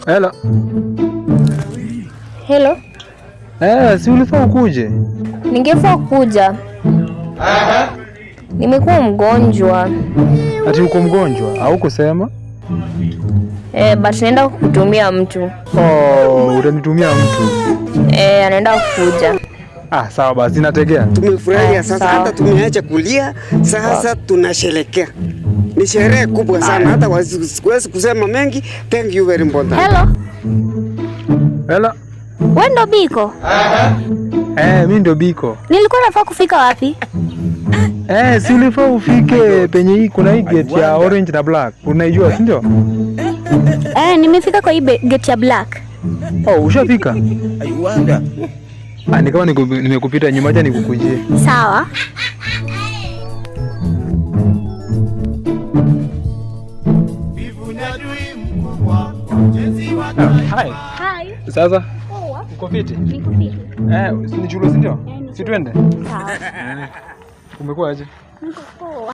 Hello. Hello. Si ulifaa ukuje? Ningefaa kuja. Nimekuwa mgonjwa. Ati uko mgonjwa? Au kusema? But naenda kukutumia mtu. Utanitumia mtu? Anaenda kukuja. Sawa basi nategea. Tumefurahia sasa, hata tumeacha kulia sasa, tunasherekea. Ni sherehe kubwa sana, hata siwezi kusema mengi. Thank you very much. Hello. Wewe ndo Biko? Mimi ndo Biko. Nilikuwa nafaa kufika wapi? Si ulifaa ufike penye hii kuna hii gate ya orange na black. Unaijua, si ndio? Nimefika kwa hii gate ya black. Ushafika? Ni kama nimekupita nyuma, acha nikukujie. Sawa. Hi. Sasa uko fiti? Niko fiti. Ni chulo, si ndio? Si twende? Sawa. Umekuwa aje? Niko poa.